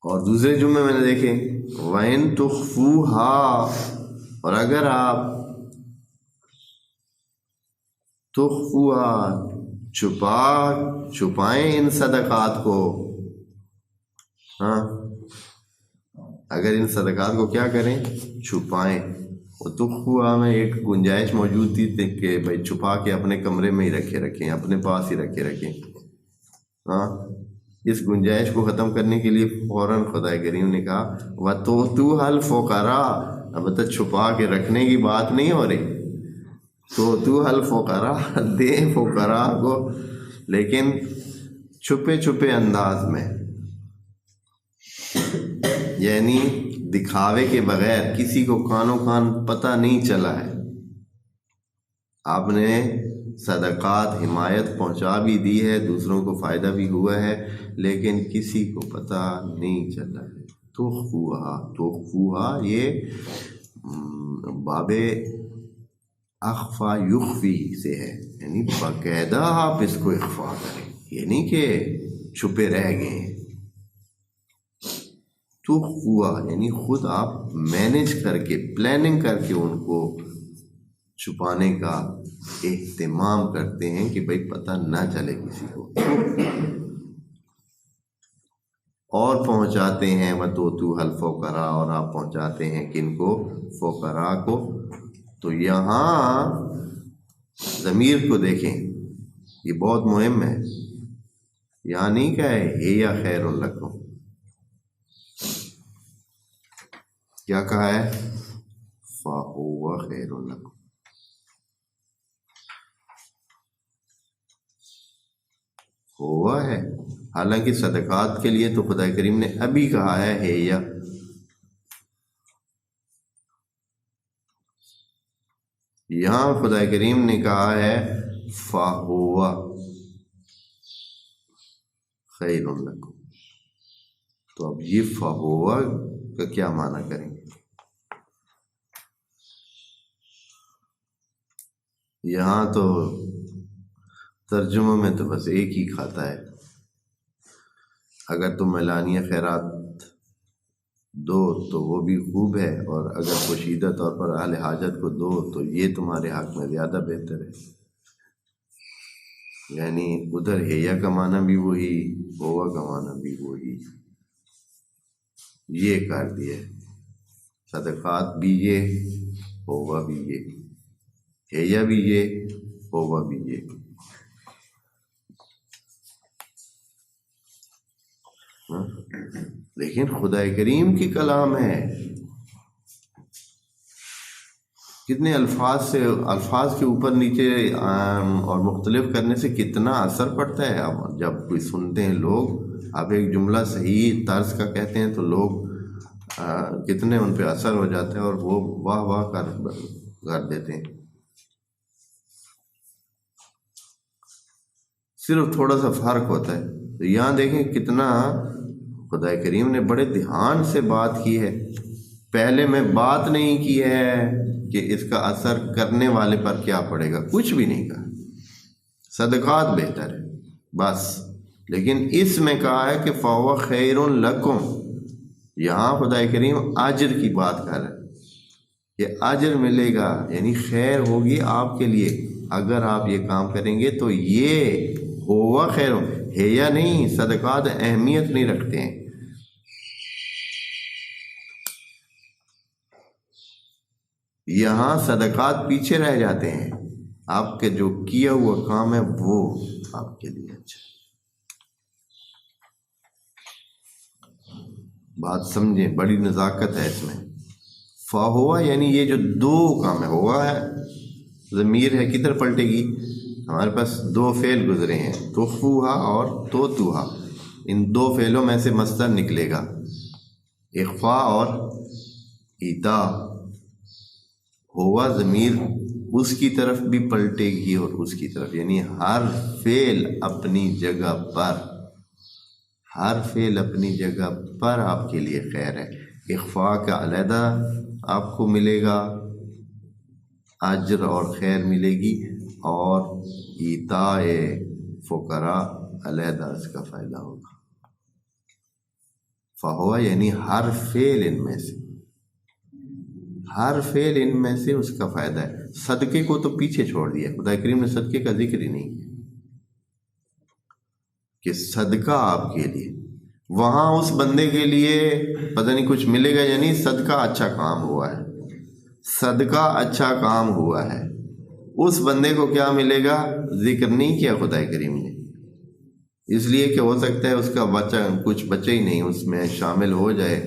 اور دوسرے جملے میں نے دیکھیں وَإِن تُخْفُوهَا، اور اگر آپ تخفوها چھپائیں ان صدقات کو، ہاں اگر ان صدقات کو کیا کریں، چھپائیں. وہ تخفوها میں ایک گنجائش موجود تھی کہ بھائی چھپا کے اپنے کمرے میں ہی رکھیں، اپنے پاس ہی رکھیں. ہاں اس گنجائش کو ختم کرنے کے لیے فوراً خدا کریم نے کہا وَتُؤْتُوهَا الْفُقَرَاءَ. اب تو چھپا کے رکھنے کی بات نہیں ہو رہی، تُؤْتُوهَا الْفُقَرَاءَ دیں فقراء کو، لیکن چھپے انداز میں، یعنی دکھاوے کے بغیر، کسی کو کانوں کان پتہ نہیں چلا ہے. آپ نے صدقات حمایت پہنچا بھی دی ہے، دوسروں کو فائدہ بھی ہوا ہے، لیکن کسی کو پتہ نہیں چلا ہے. تخفوها یہ باب اخفا یخفی سے ہے، یعنی باقاعدہ آپ اس کو اخفا کریں، یہ نہیں کہ چھپے رہ گئے. تخفوها یعنی خود آپ مینج کر کے، پلاننگ کر کے ان کو چھپانے کا اہتمام کرتے ہیں کہ بھئی پتہ نہ چلے کسی کو، اور پہنچاتے ہیں وَتُؤْتُوهَا الْفُقَرَاءَ، اور آپ پہنچاتے ہیں کن کو، فقراء کو. تو یہاں ضمیر کو دیکھیں، یہ بہت مہم ہے. یہاں نہیں کہا ہے ہِیَ خیر لکم، کیا کہا ہے، فَهُوَ خیر لکم. ہوا ہے، حالانکہ صدقات کے لیے تو خدا کریم نے ابھی کہا ہے ہِیَ. یہاں خدا کریم نے کہا ہے فَهُوَ خیر لکم. تو اب یہ فَهُوَ کا کیا معنی کریں گے؟ یہاں تو ترجمہ میں تو بس ایک ہی کھاتا ہے. اگر تم اعلانیہ خیرات دو تو وہ بھی خوب ہے، اور اگر پوشیدہ طور پر اہل حاجت کو دو تو یہ تمہارے حق میں زیادہ بہتر ہے. یعنی ادھر ہِیَ کا معنی بھی وہی، ہوا کا معنی بھی وہی، یہ کر دیا. صدقات بھی یہ، ہوا بھی یہ، ہِیَ بھی یہ، ہوا بھی یہ. لیکن خدا کریم کی کلام ہے، کتنے الفاظ کے اوپر نیچے اور مختلف کرنے سے کتنا اثر پڑتا ہے. اب جب کوئی سنتے ہیں لوگ، آپ ایک جملہ صحیح طرز کا کہتے ہیں تو لوگ کتنے ان پہ اثر ہو جاتا ہے اور وہ واہ واہ کر دیتے ہیں. صرف تھوڑا سا فرق ہوتا ہے. تو یہاں دیکھیں کتنا خدا کریم نے بڑے دھیان سے بات کی ہے. پہلے میں بات نہیں کی ہے کہ اس کا اثر کرنے والے پر کیا پڑے گا، کچھ بھی نہیں کہا. صدقات بہتر ہے بس، لیکن اس میں کہا ہے کہ فَهُوَ خَيْرٌ لَكُمْ. یہاں خدا کریم اجر کی بات کر رہے ہیں کہ اجر ملے گا، یعنی خیر ہوگی آپ کے لیے اگر آپ یہ کام کریں گے. تو یہ ہوا خیر، ہِیَ نہیں. صدقات اہمیت نہیں رکھتے ہیں. یہاں صدقات پیچھے رہ جاتے ہیں، آپ کے جو کیا ہوا کام ہے وہ آپ کے لیے اچھا. بات سمجھیں، بڑی نزاکت ہے اس میں. فَهُوَ یعنی یہ جو دو کام ہے، ہوا ہے ضمیر ہے، کدھر پلٹے گی، ہمارے پاس دو فعل گزرے ہیں، تخفوها اور توتوها. ان دو فعلوں میں سے مصدر نکلے گا، اخفاء اور ایتا. ہوا ضمیر اس کی طرف بھی پلٹے گی اور اس کی طرف، یعنی ہر فعل اپنی جگہ پر، ہر فعل اپنی جگہ پر آپ کے لیے خیر ہے. اخفاء کا علیحدہ آپ کو ملے گا اجر اور خیر ملے گی، اور ایتاء فقراء علیحدہ اس کا فائدہ ہوگا. فہوا یعنی ہر فعل ان میں سے، ہر فعل ان میں سے اس کا فائدہ ہے۔ صدقے کو تو پیچھے چھوڑ دیا، خدا کریم نے صدقے کا ذکر ہی نہیں کیا کہ صدقہ آپ کے لیے، وہاں اس بندے کے لیے پتہ نہیں کچھ ملے گا یا نہیں، صدقہ اچھا کام ہوا ہے، صدقہ اچھا کام ہوا ہے، اس بندے کو کیا ملے گا ذکر نہیں کیا خدا کریم نے، اس لیے کہ ہو سکتا ہے اس کا بچہ کچھ بچے ہی نہیں اس میں شامل ہو جائے،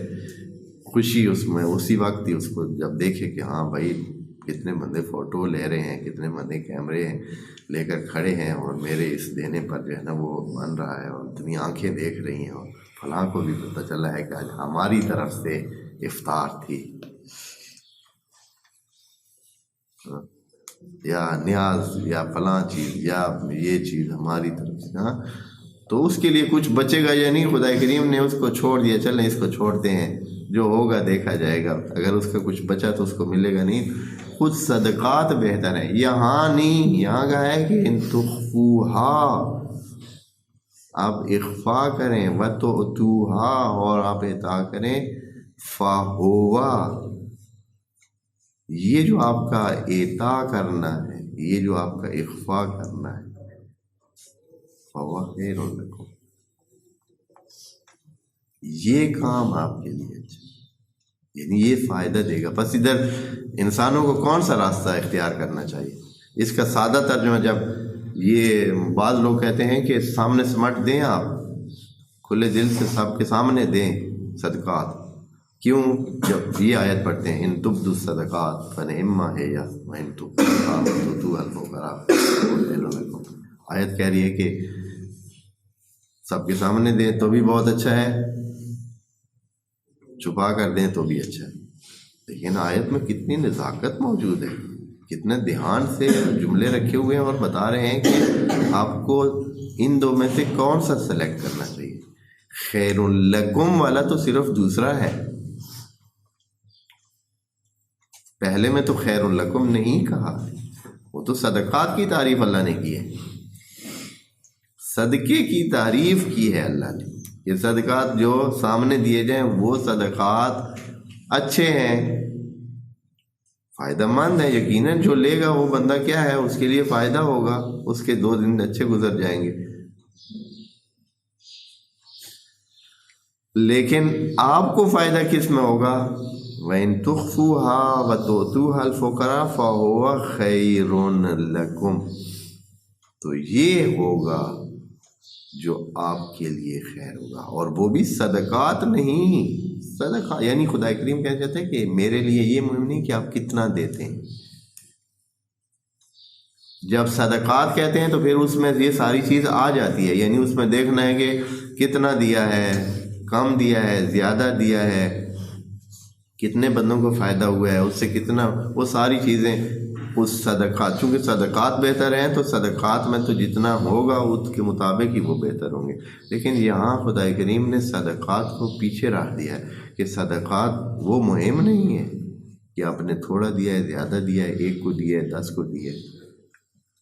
خوشی اس میں اسی وقت ہی اس کو جب دیکھے کہ ہاں بھائی کتنے بندے فوٹو لے رہے ہیں، کتنے بندے کیمرے لے کر کھڑے ہیں اور میرے اس دینے پر جو ہے نا وہ بن رہا ہے، اور اتنی آنکھیں دیکھ رہی ہیں، اور فلاں کو بھی پتہ چلا ہے کہ آج ہماری طرف سے افطار تھی، یا نیاز یا فلاں چیز یا یہ چیز ہماری طرف سے، ہاں تو اس کے لیے کچھ بچے گا یا نہیں، خدا کریم نے اس کو چھوڑ دیا، چلیں اس کو چھوڑتے ہیں، جو ہوگا دیکھا جائے گا، اگر اس کا کچھ بچا تو اس کو ملے گا نہیں، خود صدقات بہتر ہیں۔ یہاں نہیں، یہاں کا ہے کہ ان تخفوہا، آپ اخفا کریں، وتؤتوہا، اور آپ عطا کریں، فہوا، یہ جو آپ کا عطا کرنا ہے، یہ جو آپ کا اخفا کرنا ہے، فہوا خیر لکم، یہ کام آپ کے لیے اچھا، یعنی یہ فائدہ دے گا۔ بس ادھر انسانوں کو کون سا راستہ اختیار کرنا چاہیے؟ اس کا سادہ ترجمہ، جب یہ بعض لوگ کہتے ہیں کہ سامنے سمٹ دیں، آپ کھلے دل سے سب کے سامنے دیں صدقات، کیوں؟ جب یہ آیت پڑھتے ہیں ان تبدوا الصدقات فنعم ہی وان تخفوها وتؤتوها الفقراء خیر لکم، آیت کہہ رہی ہے کہ سب کے سامنے دیں تو بھی بہت اچھا ہے، چھپا کر دیں تو بھی اچھا ہے، لیکن آیت میں کتنی نزاکت موجود ہے، کتنے دھیان سے جملے رکھے ہوئے ہیں، اور بتا رہے ہیں کہ آپ کو ان دو میں سے کون سا سلیکٹ کرنا چاہیے۔ خیر لکم والا تو صرف دوسرا ہے، پہلے میں تو خیر لکم نہیں کہا، وہ تو صدقات کی تعریف اللہ نے کی ہے، صدقے کی تعریف کی ہے اللہ نے، یہ صدقات جو سامنے دیے جائیں وہ صدقات اچھے ہیں، فائدہ مند ہے، یقیناً جو لے گا وہ بندہ کیا ہے، اس کے لیے فائدہ ہوگا، اس کے 2 دن اچھے گزر جائیں گے، لیکن آپ کو فائدہ کس میں ہوگا؟ وَإِن تُخْفُوهَا وَتُؤْتُوهَا الْفُقَرَاءَ فَهُوَ خَيْرٌ لَكُمْ، تو یہ ہوگا جو آپ کے لیے خیر ہوگا، اور وہ بھی صدقات نہیں، صدقہ یعنی خدا کریم کہہ جاتے ہیں کہ میرے لیے یہ مهم نہیں کہ آپ کتنا دیتے ہیں، جب صدقات کہتے ہیں تو پھر اس میں یہ ساری چیز آ جاتی ہے، یعنی اس میں دیکھنا ہے کہ کتنا دیا ہے، کم دیا ہے، زیادہ دیا ہے، کتنے بندوں کو فائدہ ہوا ہے، اس سے کتنا، وہ ساری چیزیں اس صدقات، چونکہ صدقات بہتر ہیں تو صدقات میں تو جتنا ہوگا اس کے مطابق ہی وہ بہتر ہوں گے، لیکن یہاں خدا کریم نے صدقات کو پیچھے رکھ دیا ہے کہ صدقات وہ مہم نہیں ہے کہ آپ نے تھوڑا دیا ہے، زیادہ دیا ہے، 1 کو دیا ہے، 10 کو دیا ہے،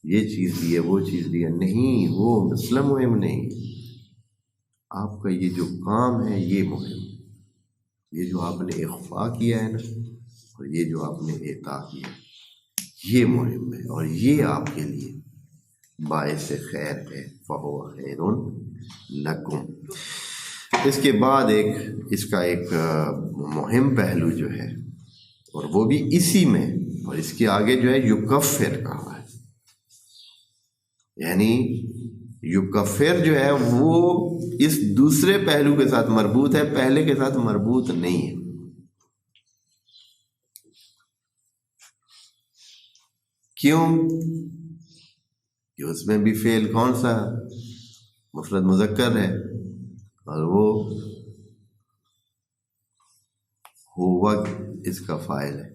یہ چیز دی ہے، وہ چیز دی ہے، نہیں، وہ مسئلہ مہم نہیں، آپ کا یہ جو کام ہے یہ مہم، یہ جو آپ نے اخفا کیا ہے نا، اور یہ جو آپ نے عطا کیا ہے یہ مہم ہے، اور یہ آپ کے لیے باعث خیر ہے، فَهُوَ خَيْرٌ لَكُمْ۔ اس کے بعد اس کا ایک مہم پہلو جو ہے، اور وہ بھی اسی میں، اور اس کے آگے جو ہے یکفر کہا ہے، یعنی یکفر جو ہے وہ اس دوسرے پہلو کے ساتھ مربوط ہے، پہلے کے ساتھ مربوط نہیں ہے۔ کیوں؟ کہ اس میں بھی فعل کون سا مفرد مذکر ہے، اور وہ ہوا اس کا فاعل ہے،